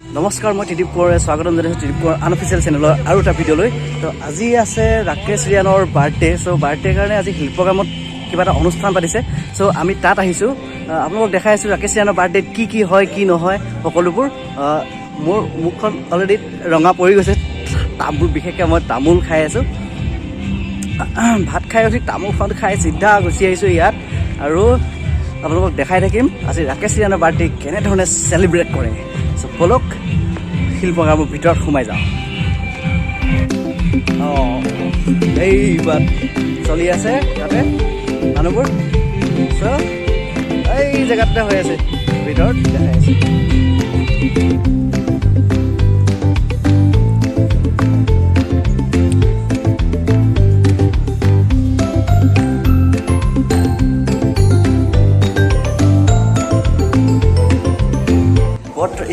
নমস্কাৰ, মই ত্ৰিদীপ কোঁৱৰে স্বাগতম জনাইছোঁ ত্ৰিদীপ কোঁৱৰ আনঅফিচিয়েল চেনেলৰ আৰু এটা ভিডিঅ'লৈ। তো আজি আছে ৰাকেশ ৰিয়ানৰ বাৰ্থডে। চ' বাৰ্থডেৰ কাৰণে আজি শিল্পগ্ৰামত কিবা এটা অনুষ্ঠান পাতিছে। চ' আমি তাত আহিছোঁ। আপোনালোকক দেখাই আছোঁ ৰাকেশ ৰিয়ানৰ বাৰ্থডেত কি হয় কি নহয় সকলোবোৰ। মোৰ মুখখন অলৰেডি ৰঙা পৰি গৈছে। বিশেষকৈ মই তামোল খাই আছোঁ। ভাত খাই উঠি তামোলখন খাই চিধা গুচি আহিছোঁ ইয়াত, আৰু আপোনালোকক দেখাই থাকিম আজি ৰাকেশ ৰিয়ানৰ বাৰ্থডে কেনেধৰণে চেলিব্ৰেট কৰে। চ' বলক শিল্পগ্ৰামৰ ভিতৰত সোমাই যাওঁ। এইবাৰ চলি আছে ইয়াতে মানুহবোৰ। চ' এই জেগাতে হৈ আছে, ভিতৰত দেখাই আছে।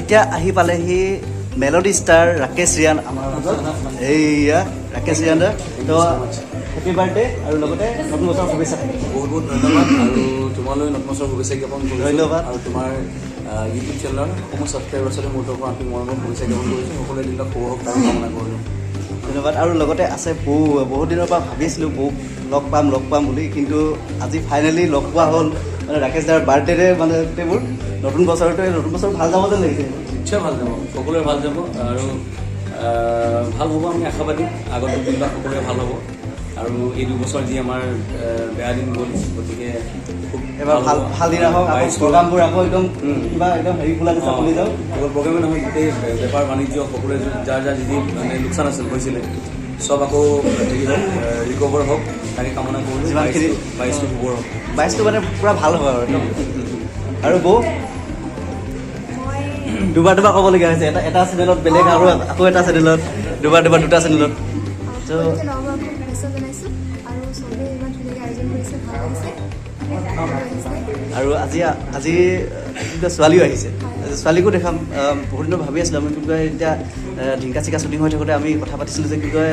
এতিয়া আহি পালেহি মেলোডি ষ্টাৰ ৰাকেশ ৰিয়ান আমাৰ মাজত। এইয়া ৰাকেশ ৰিয়ান দা, তো হেপী বাৰ্থডে আৰু লগতে নতুন বছৰৰ শুভেচ্ছা থাকিল। বহুত বহুত ধন্যবাদ, আৰু তোমালৈ নতুন বছৰৰ শুভেচ্ছা জ্ঞাপন কৰিছোঁ। ধন্যবাদ। আৰু তোমাৰ ইউটিউব চেনেলৰ সমূহ ছাবস্ক্ৰাইবাৰ আছে মোৰ পৰা আন্তৰিক মৰমৰ শুভেচ্ছা জ্ঞাপন কৰিছোঁ। সকলোৱে দিনক শুভ হওক তাৰে কামনা কৰিলোঁ। ধন্যবাদ। আৰু লগতে আছে বৌ। বহুত দিনৰ পৰা ভাবিছিলোঁ বৌক লগ পাম বুলি, কিন্তু আজি ফাইনেলি লগ পোৱা হ'ল। মানে ৰাকেশ দাৰ বাৰ্থডেৰে মানে গোটেইবোৰ নতুন বছৰ ভাল যাব যেন লাগিছে। নিশ্চয় ভাল যাব, সকলোৰে ভাল যাব, আৰু ভাল হ'ব আমি আশাবাদী। আগন্তুক দিনবিলাক সকলোৰে ভাল হ'ব, আৰু এই দুবছৰ যি আমাৰ বেয়া দিন গ'ল, গতিকে খুব এবাৰ ভাল দিন আহক। প্ৰগ্ৰামবোৰ আকৌ একদম কিবা একদম হেৰি খোলা নিচিনা খুলি যাওক। অকল প্ৰগ্ৰেমে নহয়, গোটেই বেপাৰ বাণিজ্য সকলোৰে যাৰ যি মানে লোকচান আছিল হৈছিলে, চব আকৌ হেৰি হওক, ৰিকভাৰ হওক, তাকে কামনা কৰিলোঁ। যিমানখিনি 22টো শুভ হওক, 22টো মানে পূৰা ভাল হ'ব আৰু একদম। আৰু বৌ দুবাৰ ক'বলগীয়া হৈছে, এটা চেনেলত বেলেগ, আৰু আকৌ এটা চেনেলত দুটা চেনেলত। আৰু আজি ছোৱালীও আহিছে, ছোৱালীকো দেখাম। বহুত দিনৰ ভাবি আছিলোঁ আমি, কি কয় এতিয়া ঢিংকা চিকা শ্বুটিং হৈ থাকোঁতে আমি কথা পাতিছিলোঁ যে কি কয়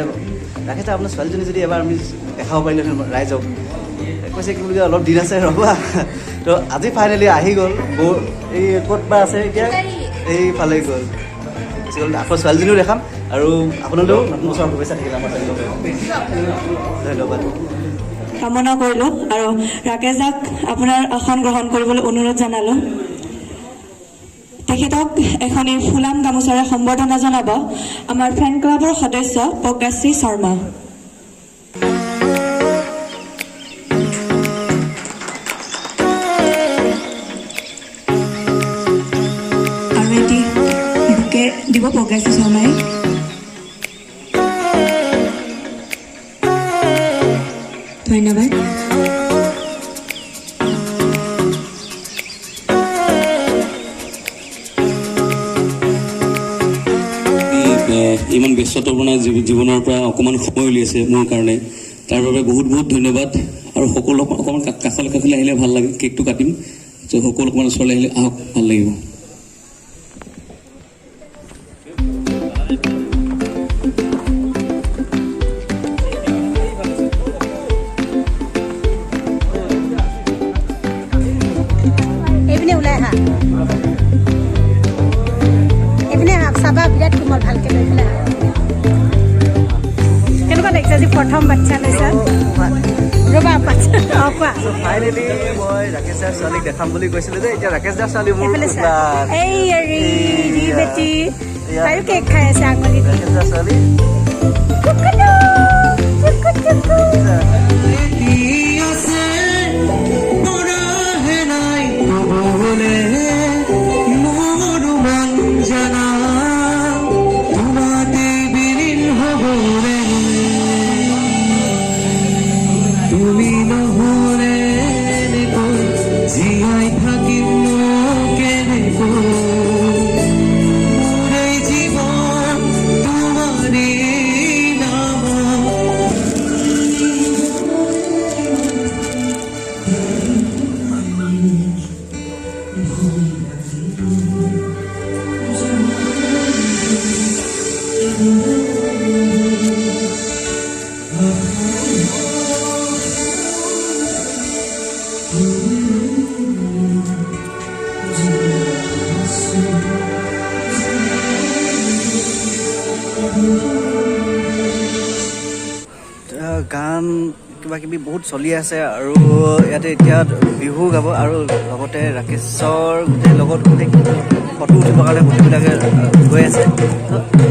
ৰাকেশ দা আপোনাৰ ছোৱালীজনী যদি এবাৰ আমি দেখাব পাৰিলোহেঁতেন ৰাইজক। কৈছে কি বুলি কয় অলপ দিন আছে ৰ'বা। তো আজি ফাইনেলি আহি গ'ল। বৌ এই ক'ত বা আছে এতিয়া, এইফালে গ'ল। আকৌ ছোৱালীজনীও দেখাম, আৰু আপোনালোকেও নতুন বছৰৰ শুভেচ্ছা থাকিলে আমাৰ চেনেলত। ধন্যবাদ। কামনা কৰিলোঁ, আৰু ৰাকেশ দাক আপোনাৰ আসন গ্ৰহণ কৰিবলৈ অনুৰোধ জনালোঁ। তেখেতক এখনি ফুলাম গামোচাৰে সম্বৰ্ধনা জনাব আমাৰ ফেন ক্লাবৰ সদস্য প্ৰজ্ঞাশ্ৰী শৰ্মা। আৰু এটি বুকে দিব প্ৰজ্ঞাশ্ৰী শৰ্মাই। ধন্যবাদ। ইমান ব্যস্ততাপূৰ্ণ জীৱনৰ পৰা অকণমান সময় উলিয়াইছে মোৰ কাৰণে, তাৰ বাবে বহুত বহুত ধন্যবাদ। আৰু সকলো অকণমান কাষলৈ আহিলে ভাল লাগে, কেকটো কাটিম। ত' সকলো অকণমান ওচৰলৈ আহিলে আহক, ভাল লাগিব। চাবা বিৰাট কোমল, ভালকৈ লৈ পেলাই। কেনেকুৱা লাগিছে আজি প্ৰথম বাচ্ছা লৈছা? ৰ'বা বাচ্ছা কোৱা। ফাইনেলি মই ৰাকেশ দাৰ ছোৱালীক দেখাম বুলি কৈছিলোঁ যে এতিয়া ৰাকেশ দাৰ ছোৱালী মোৰ বেটি তাইও কেক খাই আছে আঙুলি। ৰাকেশ দাৰ ছোৱালী গান কিবা কিবি বহুত চলি আছে আৰু ইয়াতে এতিয়া বিহু গাব আৰু লগতে ৰাকেশৰ গোটেই লগত গোটেই ফটো উঠিবৰ কাৰণে গোটেইবিলাকে গৈ আছে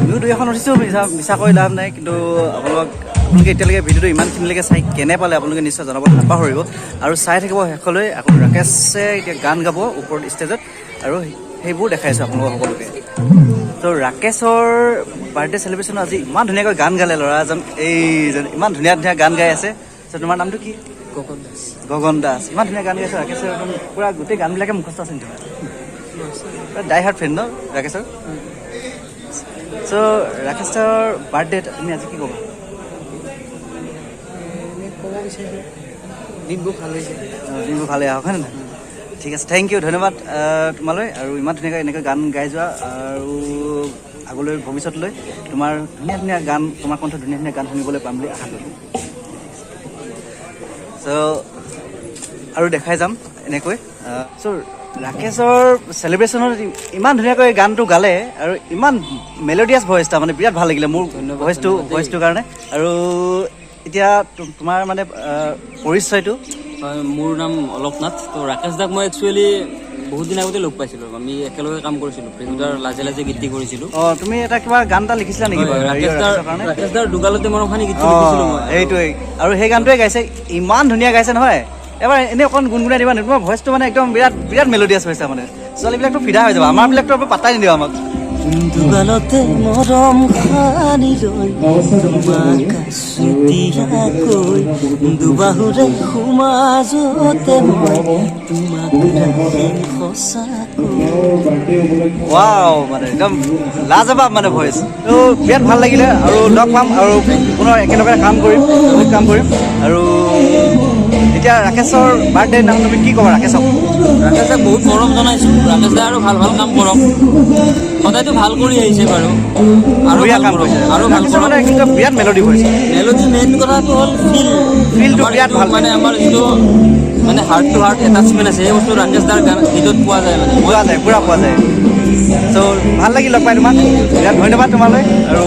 বিহু দুই এখন উঠিছোঁ মিছা কৈ লাভ নাই কিন্তু আপোনালোকে এতিয়ালৈকে ভিডিঅ'টো ইমানখিনিলৈকে চাই কেনে পালে আপোনালোকে নিশ্চয় জনাব নাপাহৰিব আৰু চাই থাকিব শেষলৈ আকৌ ৰাকেশে এতিয়া গান গাব ওপৰত ষ্টেজত আৰু সেইবোৰ দেখাইছোঁ আপোনালোকক সকলোকে তো ৰাকেশৰ বাৰ্থডে চেলিব্ৰেশ্যনত আজি ইমান ধুনীয়াকৈ গান গালে ল'ৰা এজন এইজন ইমান ধুনীয়া ধুনীয়া গান গাই আছে তোমাৰ নামটো কি গগন দাস ইমান ধুনীয়া গান গাইছে ৰাকেশৰ একদম পুৰা গোটেই গানবিলাকে মুখস্থ আছে নেকি তোমাৰ ডাই হাৰ্ট ফ্ৰেণ্ড ন ৰাকেশৰ চ' ৰাকেশৰ বাৰ্থডে তুমি আজি কি ক'বা দিনবোৰ ভালে আহক হয় নহয় ঠিক আছে থেংক ইউ ধন্যবাদ তোমালৈ আৰু ইমান ধুনীয়াকৈ এনেকৈ গান গাই যোৱা আৰু আগলৈ ভৱিষ্যতলৈ তোমাৰ ধুনীয়া ধুনীয়া গান তোমাৰ কণ্ঠ ধুনীয়া ধুনীয়া গান শুনিবলৈ পাম বুলি আশা কৰোঁ চ' আৰু দেখাই যাম এনেকৈ চ' ৰাকেশৰ চেলিব্ৰেশ্যনত ইমান ধুনীয়াকৈ গানটো গালে আৰু ইমান মেলোডিয়াছ ভইচ এটা মানে বিৰাট ভাল লাগিলে মোৰ ভইচটোৰ কাৰণে আৰু এতিয়া তোমাৰ মানে পৰিচয়টো মোৰ নাম অলক নাথ তো ৰাকেশ দাক মই একচুৱেলি বহুত দিন আগতে লগ পাইছিলোঁ আমি একেলগে কাম কৰিছিলোঁ প্ৰেমদাৰ লাজে লাজে গীতি কৰিছিলোঁ তুমি এটা কিবা গান এটা লিখিছিলা নেকি ৰাকেশ দাৰ দুগালতে মৰমখানি গীত লিখিছিলোঁ মই সেইটোৱেই আৰু সেই গানটোৱে গাইছে ইমান ধুনীয়া গাইছে নহয় এবাৰ এনেই অকণ গুণগুণাই দিবা তোমাৰ ভইচটো মানে একদম বিৰাট মেলোডিয়াছ হৈছে মানে ছোৱালীবিলাকতো ফিদা হৈ যাব আমাৰবিলাকতো পাত্তাই নিদিব আমাক দুগালতে মৰম খানি লৈ তোমাক চুতীয়াকৈ দুবাহুৰে সমাজতে মই তোমাক ৰাখিম সঁচাকৈ ৱাও মানে একদম লাজবাব মানে ভইচ ত' বিৰাট ভাল লাগিলে আৰু লগ পাম আৰু পুনৰ একেলগে কাম কৰিম আৰু এতিয়া ৰাকেশৰ বাৰ্থডে নাম তুমি কি ক'বা ৰাকেশক বহুত মৰম জনাইছোঁ ৰাকেশ দাই আৰু ভাল ভাল কাম কৰক সদায়তো ভাল কৰি আহিছে বাৰু আৰু বঢ়িয়া কাম ভাল কৰিছে আৰু ভাল ৰাকেশৰ মানে কিন্তু বিৰাট মেলোডি ভইচ মেলোডি মেইন কথাটো হ'ল ফিলটো বিৰাট ভাল মানে আমাৰ যিটো মানে হাৰ্ট টু হাৰ্ট এটাচমেণ্ট আছে সেই বস্তু ৰাকেশ দাৰ গান গীতত পোৱা যায় মানে পুৰা পোৱা যায় চ' ভাল লাগিল লগ পাই তোমাক বিৰাট ধন্যবাদ তোমালৈ আৰু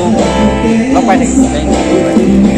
লগ পাই থাকিম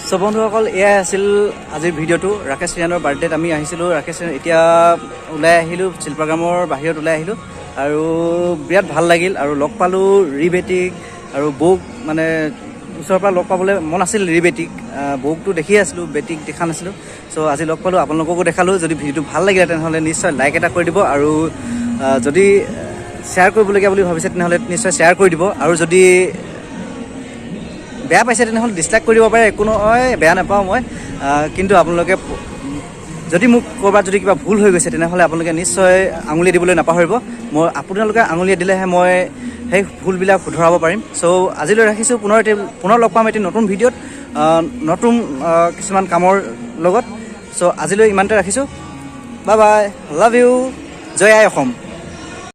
চ' বন্ধুসকল এয়াই আছিল আজিৰ ভিডিঅ'টো ৰাকেশ ৰিয়ানৰ বাৰ্থডেত আমি আহিছিলোঁ ৰাকেশ এতিয়া ওলাই আহিলোঁ শিল্পাগ্ৰামৰ বাহিৰত ওলাই আহিলোঁ আৰু বিৰাট ভাল লাগিল আৰু লগ পালোঁ ৰিবেটিক আৰু বৌক মানে ওচৰৰ পৰা লগ পাবলৈ মন আছিল ৰিবেটিক বৌকটো দেখিয়ে আছিলোঁ বেটিক দেখা নাছিলোঁ চ' আজি লগ পালোঁ আপোনালোককো দেখালোঁ যদি ভিডিঅ'টো ভাল লাগিলে তেনেহ'লে নিশ্চয় লাইক এটা কৰি দিব আৰু যদি শ্বেয়াৰ কৰিবলগীয়া বুলি ভাবিছে তেনেহ'লে নিশ্চয় শ্বেয়াৰ কৰি দিব আৰু যদি বেয়া পাইছে তেনেহ'লে ডিছলাইক কৰি দিব পাৰে একো নহয় বেয়া নাপাওঁ মই কিন্তু আপোনালোকে যদি মোক ক'ৰবাত যদি কিবা ভুল হৈ গৈছে তেনেহ'লে আপোনালোকে নিশ্চয় আঙুলি দিবলৈ নাপাহৰিব মই আপোনালোকে আঙুলি দিলেহে মই সেই ভুলবিলাক শুধৰাব পাৰিম চ' আজিলৈ ৰাখিছোঁ পুনৰ লগ পাম এটি নতুন ভিডিঅ'ত নতুন কিছুমান কামৰ লগত চ' আজিলৈ ইমানতে ৰাখিছোঁ bye bye love you Jay I Assam